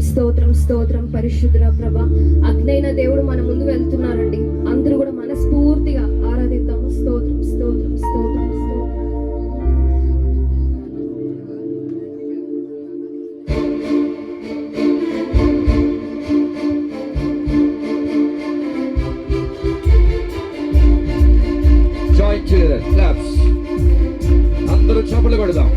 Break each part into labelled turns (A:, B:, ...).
A: స్తోత్రం స్తోత్రం పరిశుద్ధ ప్రభ. అగ్నైన దేవుడు మన ముందు వెళ్తున్నారండి. అందరూ కూడా మనస్ఫూర్తిగా ఆరాధిద్దాము. స్తోత్రం స్తోత్రం స్తోత్రం స్తోత్రం.
B: జాయిన్ చేయడం క్లాప్స్. అందరూ చప్పట్లు కొడదాం.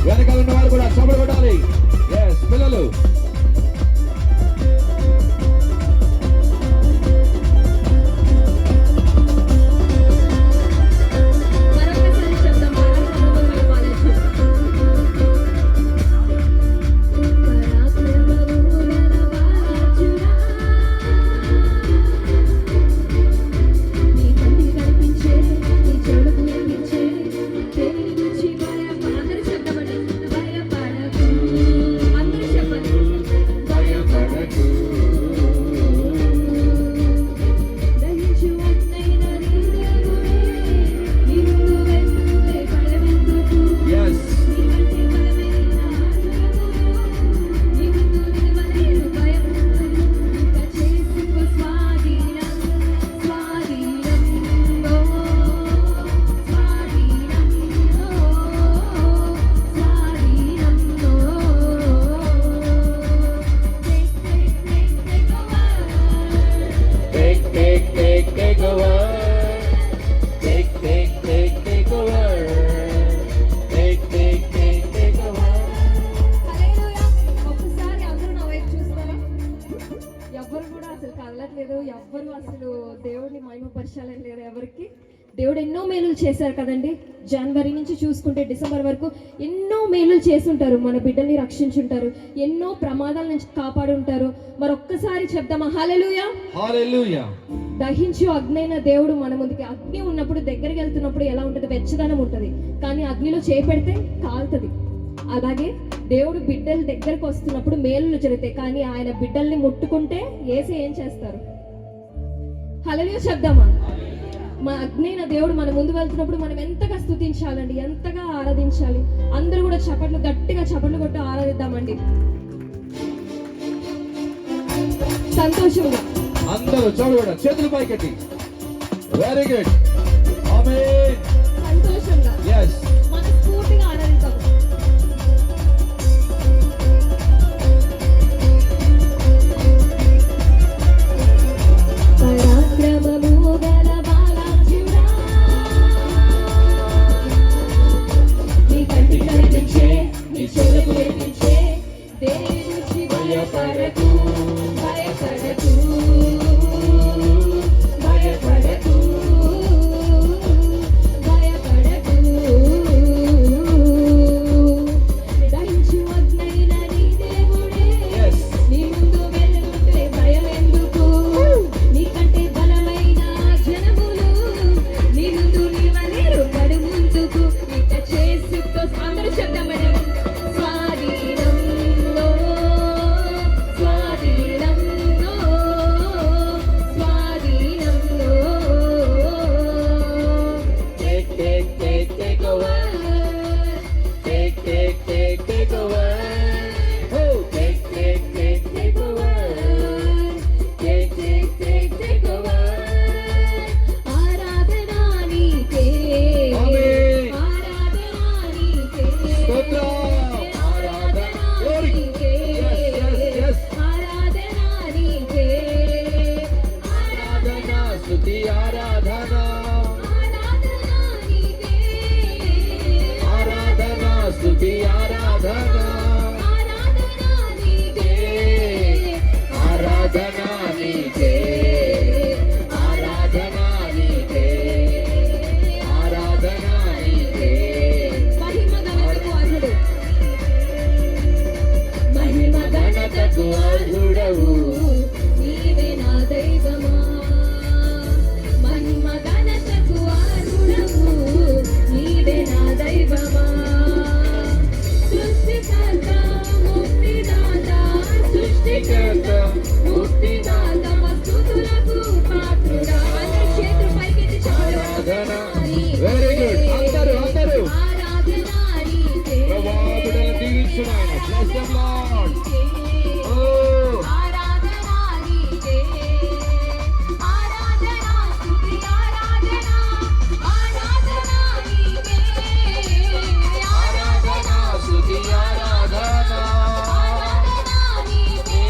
B: వెనకాల ఉన్న వారు కూడా చప్పట్లు కొట్టాలి. పిల్లలు
A: ఎవ్వరు అసలు దేవుడిని మహిమపరచాలని లేరు ఎవరికి. దేవుడు ఎన్నో మేలులు చేశారు కదండి. జనవరి నుంచి చూసుకుంటే డిసెంబర్ వరకు ఎన్నో మేలులు చేసుంటారు. మన బిడ్డల్ని రక్షించుంటారు, ఎన్నో ప్రమాదాల నుంచి కాపాడుంటారు. మరొక్కసారి చెప్దామా హల్లెలూయా
B: హల్లెలూయా.
A: దహించు అగ్నైన దేవుడు మన ముందుకి. అగ్ని ఉన్నప్పుడు దగ్గరికి వెళ్తున్నప్పుడు ఎలా ఉంటుంది? వెచ్చదనం ఉంటుంది. కానీ అగ్నిలో చేపెడితే కాలుతుంది. అలాగే దేవుడు బిడ్డల దగ్గరకు వస్తున్నప్పుడు మేలులు జరుగుతాయి. కానీ ఆయన బిడ్డల్ని ముట్టుకుంటే యేసు ఏం చేస్తారు? హల్లెలూయా చెప్దామా. మా అగ్నైన దేవుడు మన ముందు వెళ్తున్నప్పుడు మనం ఎంతగా స్తుతించాలండి, ఎంతగా ఆరాధించాలి. అందరూ కూడా చప్పట్లు గట్టిగా చప్పట్లు కొట్టి ఆరాధిద్దామండి సంతోషంగా.
B: అందరూ చూడగడ చేతులు పైకెత్తి. Very good. ఆమేన్.
A: సంతోషంగా మనస్ఫూర్తిగా ఆరాధిద్దాం. భయపడకు
B: ఆరాధన ఆరాధన స్తుతి ఆరాధన ఆరాధన నీకే ఆరాధన నీకే ఆరాధన నీకే
A: మహిమ ఘనతకు అర్హుడవు నీవే నా దైవమా మహిమ ఘనతకు అర్హుడవు నీవే నా దైవమా సృష్టికర్త ముక్తిదాత సృష్టికర్త ముక్తిదాత స్తుతులకు పాత్రుడా అందరూ చేతులు పైకెత్తి
B: ఆరాధన వెరీ గుడ్ అందరూ
A: ఆరాధన నీకే
B: ప్రభువా బిడ్డలను దీవించు నాయన బ్లెస్ దెం లార్డ్ ఓ
A: ఆరాధన నీకే ఆరాధన స్తుతి ఆరాధన ఆరాధన నీకే
B: ఆరాధన స్తుతి ఆరాధన
A: ఆరాధన నీకే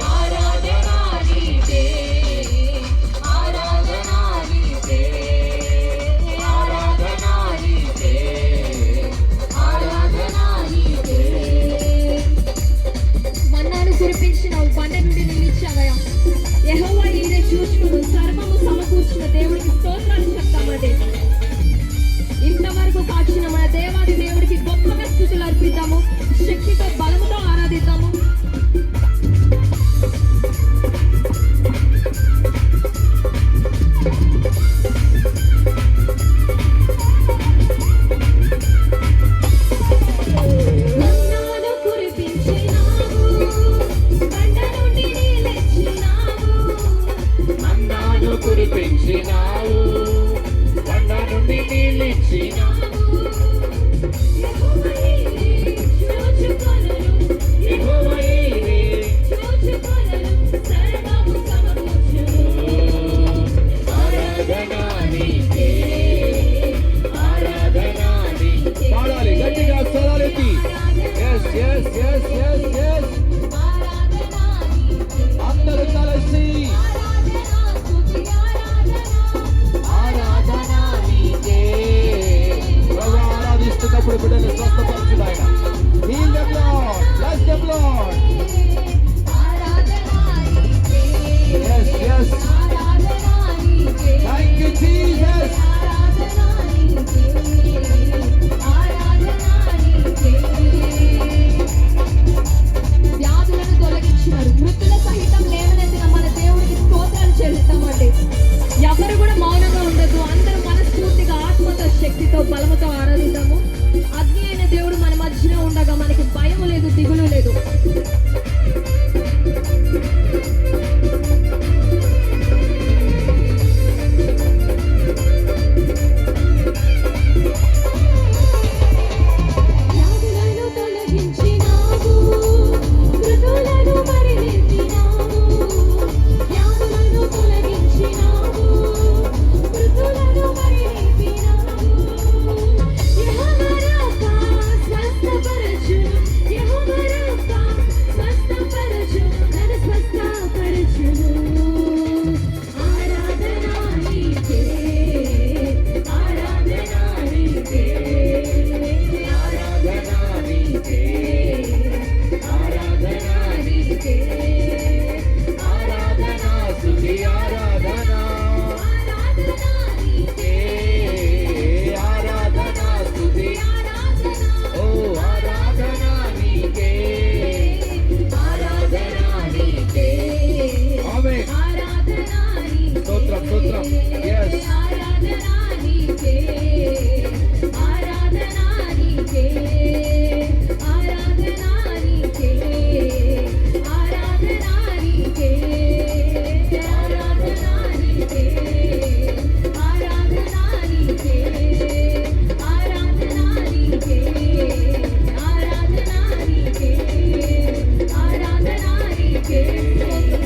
A: ఆరాధన నీకే ఆరాధన నీకే
B: ఆరాధన నీకే
A: ఆరాధన నీకే మన్నాను కురిపించినావు బండ నుండి నిలిచావయ్యా యెహోవా ఈరే చూచును సర్వము సమకూర్చిన దేవుడికి స్తోత్రాలు చెప్తామండి ఇంతవరకు కాచిన మన దేవాది దేవుడికి గొప్పగా స్తుతులు అర్పిద్దాము శక్తితో బలముతో ఆరాధిద్దాము మన్నాను కురిపించినావు బండ నుండి నిలిచినావు
B: మన్నాను కురిపించినావు బండ నుండి నిలిచినావు
A: యెహోవా ఈరే చూచుకొనును
B: యెహోవా ఈరే
A: చూచుకొనును సర్వము సమకూర్చును
B: ఆరాధన నీకే ఆరాధన నీకే పాడాలి గట్టిగా స్వరాలెత్తి yes yes yes yes yes అందరూ కలిసి ఆరాధన నీకే ప్రభు ఆరాధిస్తున్నప్పుడు బిడ్డలు స్వస్థపరచుడు ఆయన heal them Lord bless them Lord yes yes thank you Jesus
A: వ్యాధులను తొలగించినారు మృతుల సహితం లేవనెత్తిన మన దేవుడికి స్తోత్రాలు చెల్లిస్తామండి ఎవరు కూడా మౌనంగా ఉండదు అందరూ మనస్ఫూర్తిగా ఆత్మతో శక్తితో బలముతో ఆరాధిద్దాము అగ్ని అయిన దేవుడు మన మధ్యలో ఉండగా మనకి భయం లేదు దిగులు లేదు వ్యాధులను తొలగించినావు మృతులను మరణించినావు వ్యాధులను తొలగించినావు మృతులను మరణించినావు యెహోవా రాఫా స్వస్థపరచును యెహోవా రాఫా స్వస్థపరచును నన్ను స్వస్థపరచును ఆరాధన నీకే ఆరాధన నీకే
B: ఆరాధన నీకే ఆరాధన నీకే ఆరాధన స్తుతి ఆరాధన నీకే ఆరాధన స్తుతి ఓ ఆరాధన నీకే ఆరాధన నీకే ఆమేన్ స్తోత్రం స్తోత్రం yes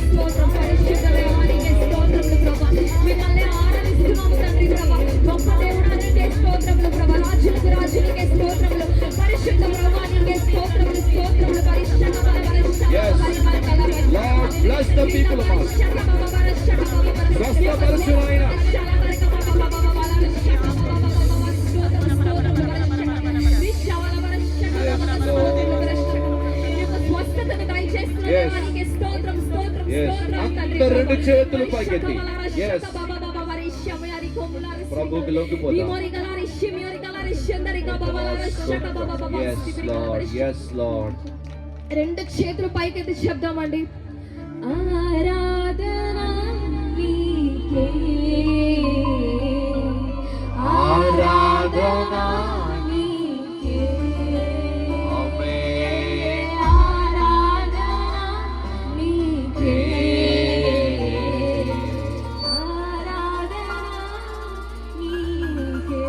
A: స్తోత్రం పరిశుద్ధ దేవానికి స్తోత్రములు ప్రభా మిమ్మల్ని
B: బలపరచు నాయన. Yes. Yes. అందరు రెండు చేతులు పైకెత్తి. Yes. ప్రభువుకి లొంగిపోదాం. Yes, Lord. Yes, Lord.
A: రెండు చేతులు పైకెత్తి చెప్దామండి. ఆరాధన నీకే, ఆరాధన నీకే,
B: Amen.
A: ఆరాధన నీకే, ఆరాధన నీకే.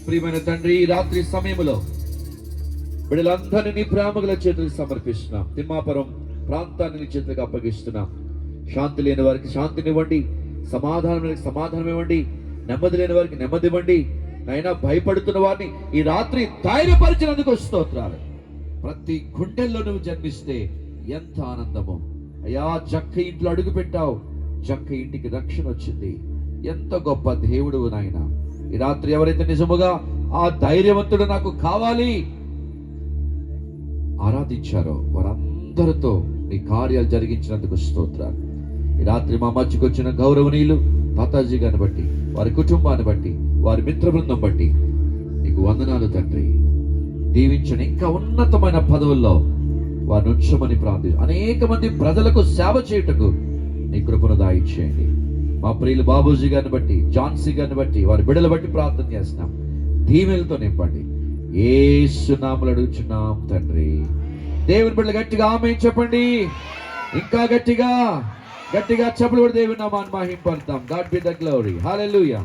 B: ప్రియమైన తండ్రి, ఈ రాత్రి సమయంలో బిడ్డలందరినీ నీ ప్రేమగల చేతులకు సమర్పిస్తున్నాం. తిమ్మాపురం ప్రాంతాన్ని నీ చేతులకు అప్పగిస్తున్నాం. శాంతి లేని వారికి శాంతినివ్వండి, సమాధానం లేని సమాధానం ఇవ్వండి, నెమ్మది లేని వారికి నెమ్మది ఇవ్వండి. నైనా భయపడుతున్న వారిని ఈ రాత్రి ధైర్యపరిచినందుకు స్తోత్రాలు. ప్రతి గుండెల్లో నువ్వు జన్మిస్తే ఎంత ఆనందమో అయ్యా. జక్క ఇంట్లో అడుగు పెట్టావు, జక్క ఇంటికి రక్షణ వచ్చింది. ఎంత గొప్ప దేవుడు నాయన. ఈ రాత్రి ఎవరైతే నిజముగా ఆ ధైర్యవంతుడు నాకు కావాలి ఆరాధించారో వారందరితో నీ కార్యాలు జరిగించినందుకు స్తోత్రాలు. ఈ రాత్రి మా మధ్యకు వచ్చిన గౌరవనీయులు తాతాజీ గారిని బట్టి, వారి కుటుంబాన్ని బట్టి, వారి మిత్ర బృందం బట్టి నీకు వందనాలు తండ్రి. దీవించని ఇంకా ఉన్నతమైన పదవుల్లో వారిని ఉంచమని ప్రార్థించు. అనేక మంది ప్రజలకు సేవ చేయుటకు నీ కృపను దాయిచ్చేయండి. మా ప్రియులు బాబూజీ గారిని బట్టి, జాన్సీ గారిని బట్టి, వారి బిడ్డలు బట్టి ప్రార్థన చేస్తున్నాం. దీవెనలతో నింపండి. యేసు నామములో అడుగుచున్నాం తండ్రి. దేవుని బిడ్డలు గట్టిగా ఆమేన్ చెప్పండి. ఇంకా గట్టిగా గట్టిగా చెప్పులు కూడా దేవుని నామాన్ని మహింపడతాం. God be the glory. Hallelujah.